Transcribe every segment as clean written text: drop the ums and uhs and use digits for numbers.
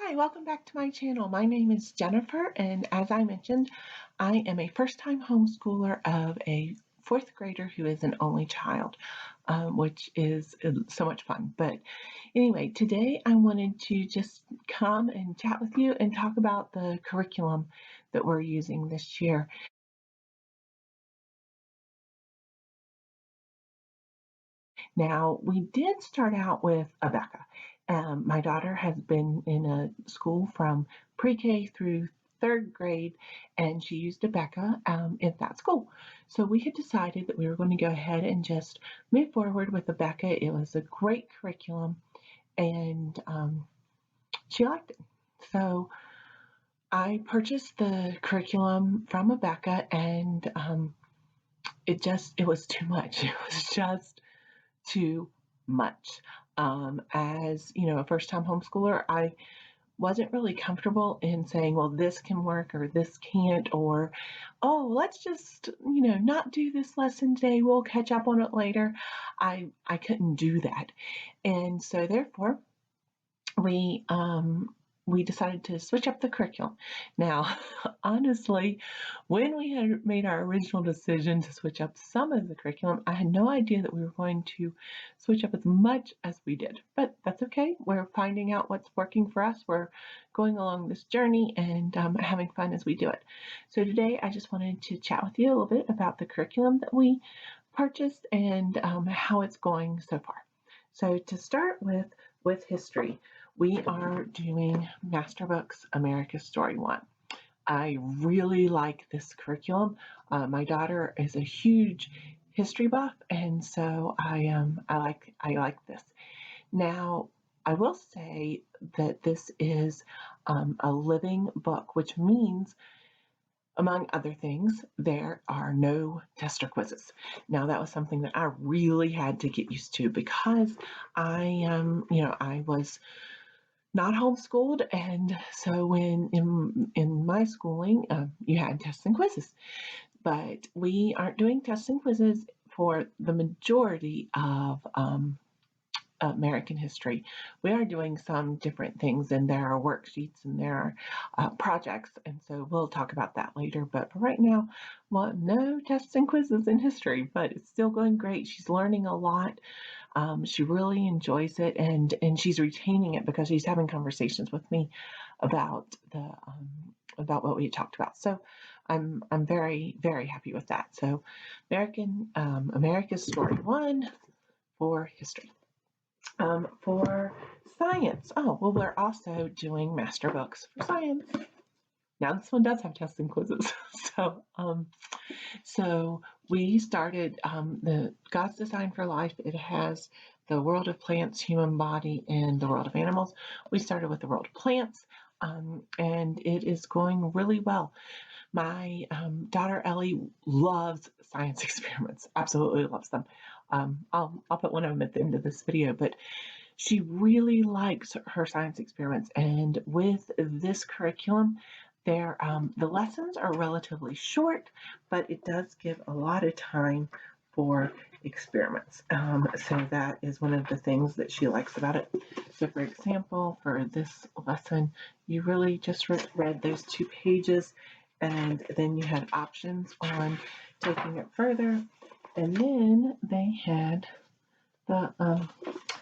Hi, welcome back to my channel. My name is Jennifer, and as I mentioned, I am a first-time homeschooler of a fourth grader who is an only child, which is so much fun. But anyway, today I wanted to just come and chat with you and talk about the curriculum that we're using this year. Now, we did start out with Abeka. My daughter has been in a school from pre-K through third grade, and she used Abeka in that school. So we had decided that we were going to go ahead and just move forward with Abeka. It was a great curriculum, and she liked it. So I purchased the curriculum from Abeka, and it was too much. It was just too much. As you know, a first-time homeschooler, I wasn't really comfortable in saying, well, this can work or this can't, or, oh, let's just, not do this lesson today. We'll catch up on it later. I couldn't do that. And so therefore, we we decided to switch up the curriculum. Now, honestly, when we had made our original decision to switch up some of the curriculum, I had no idea that we were going to switch up as much as we did. But that's okay. We're finding out what's working for us. We're going along this journey and having fun as we do it. So today, I just wanted to chat with you a little bit about the curriculum that we purchased and how it's going so far. So to start with history, we are doing MasterBooks America's Story 1. I really like this curriculum. My daughter is a huge history buff, and so I like this. Now, I will say that this is a living book, which means, among other things, there are no test or quizzes. Now, that was something that I really had to get used to because I was not homeschooled, and so when in my schooling, you had tests and quizzes, but we aren't doing tests and quizzes for the majority of American history. We are doing some different things, and there are worksheets and there are projects, and so we'll talk about that later. But for right now, well, no tests and quizzes in history, but it's still going great. She's learning a lot. She really enjoys it, and she's retaining it because she's having conversations with me about about what we talked about. So I'm very, very happy with that. So America's Story 1 for history. For science, well, we're also doing MasterBooks for science. Now this one does have tests and quizzes. So we started the God's Design for Life. It has the world of plants, human body, and the world of animals. We started with the world of plants, and it is going really well. My daughter Ellie loves science experiments, absolutely loves them. I'll put one of them at the end of this video, but she really likes her science experiments. And with this curriculum, the lessons are relatively short, but it does give a lot of time for experiments. So that is one of the things that she likes about it. So for example, for this lesson, you really just read those 2 pages, and then you had options on taking it further, and then they had an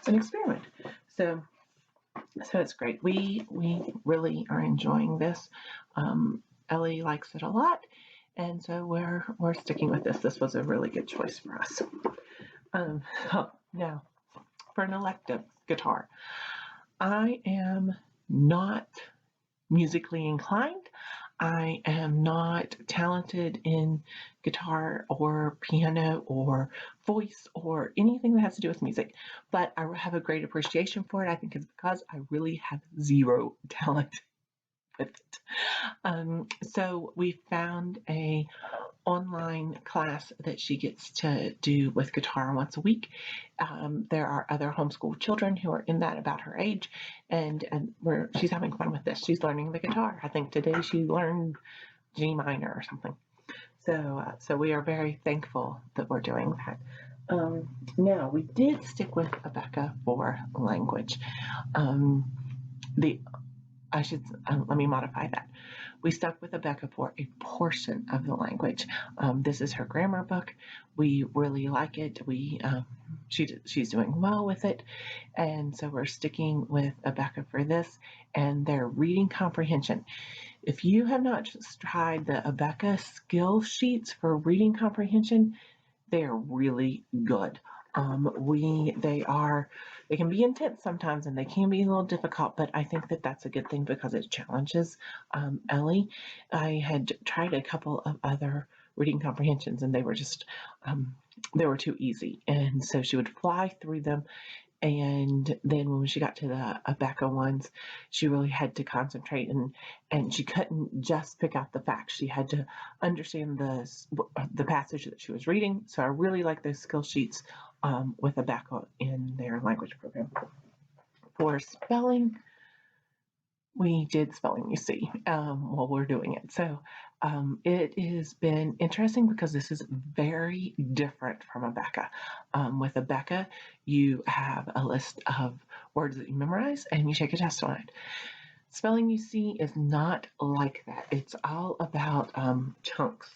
experiment. So it's great. We really are enjoying this. Ellie likes it a lot, and so we're sticking with this. This was a really good choice for us. Now, for an elective, guitar. I am not musically inclined. I am not talented in guitar or piano or voice or anything that has to do with music, but I have a great appreciation for it. I think it's because I really have zero talent with it. So we found a online class that she gets to do with guitar once a week. There are other homeschool children who are in that about her age, and she's having fun with this. She's learning the guitar. I think today she learned G minor or something. So we are very thankful that we're doing that. Now, we did stick with Abeka for language. The let me modify that. We stuck with Abeka for a portion of the language. This is her grammar book. We really like it. She's doing well with it, and so we're sticking with Abeka for this and their reading comprehension. If you have not tried the Abeka skill sheets for reading comprehension, they are really good. They can be intense sometimes and they can be a little difficult, but I think that that's a good thing because it challenges Ellie. I had tried a couple of other reading comprehensions and they were too easy, and so she would fly through them, and then when she got to the Abeka ones, she really had to concentrate, and she couldn't just pick out the facts. She had to understand the passage that she was reading. So I really like those skill sheets with Abeka in their language program. For spelling, we did spelling, you see, while we're doing it. So it has been interesting because this is very different from Abeka. With Abeka, you have a list of words that you memorize and you take a test on it. Spelling, you see, is not like that. It's all about chunks.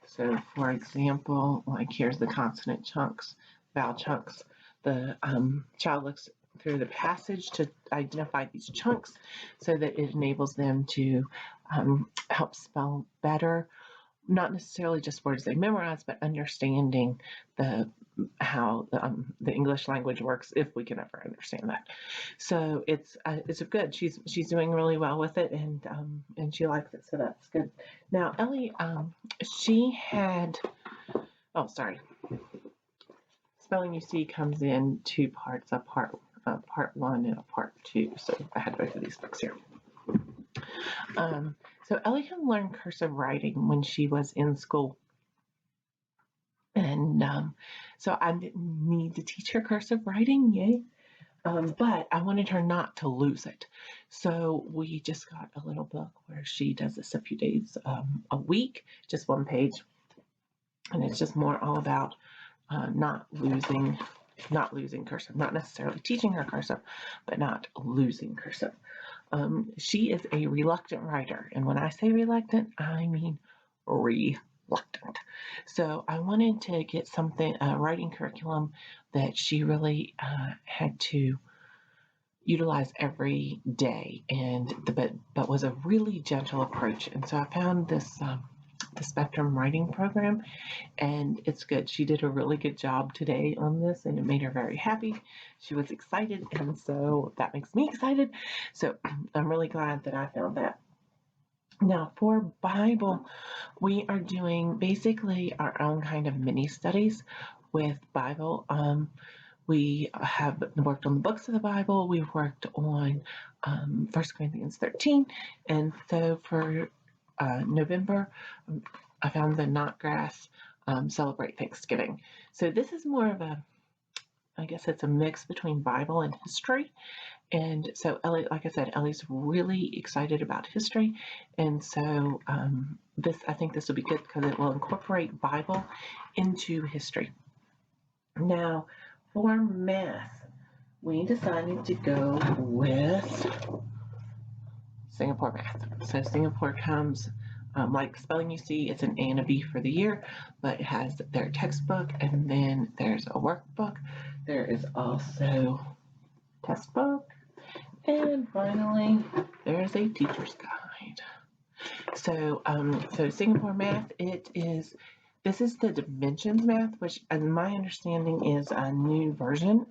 So, for example, like here's the consonant chunks, vowel chunks. The child looks through the passage to identify these chunks so that it enables them to help spell better, not necessarily just words they memorize, but understanding how the English language works, if we can ever understand that. So it's good. She's doing really well with it, and she likes it, so that's good. Now Ellie, she had sorry. Spelling, you see, comes in two parts, a part one and a part two. So I had both of these books here. So Ellie had learned cursive writing when she was in school. And so I didn't need to teach her cursive writing, yay. But I wanted her not to lose it. So we just got a little book where she does this a few days a week, just one page. And it's just more all about not losing cursive, not necessarily teaching her cursive, but not losing cursive. She is a reluctant writer. And when I say reluctant, I mean reluctant. So I wanted to get a writing curriculum that she really had to utilize every day, but was a really gentle approach. And so I found this the Spectrum writing program, and it's good. She did a really good job today on this, and it made her very happy. She was excited, and so that makes me excited. So I'm really glad that I found that. Now for Bible, we are doing basically our own kind of mini studies with Bible. We have worked on the books of the Bible. We've worked on 1 Corinthians 13. And so for November, I found the Notgrass Celebrate Thanksgiving. So this is more of I guess it's a mix between Bible and history. And so Ellie, like I said, Ellie's really excited about history. And so I think this will be good because it will incorporate Bible into history. Now, for math, we decided to go with Singapore math. So Singapore comes, like spelling, you see, it's an A and a B for the year, but it has their textbook, and then there's a workbook. There is also test book, and finally, there's a teacher's guide. So Singapore math, this is the dimensions math, which, in my understanding, is a new version of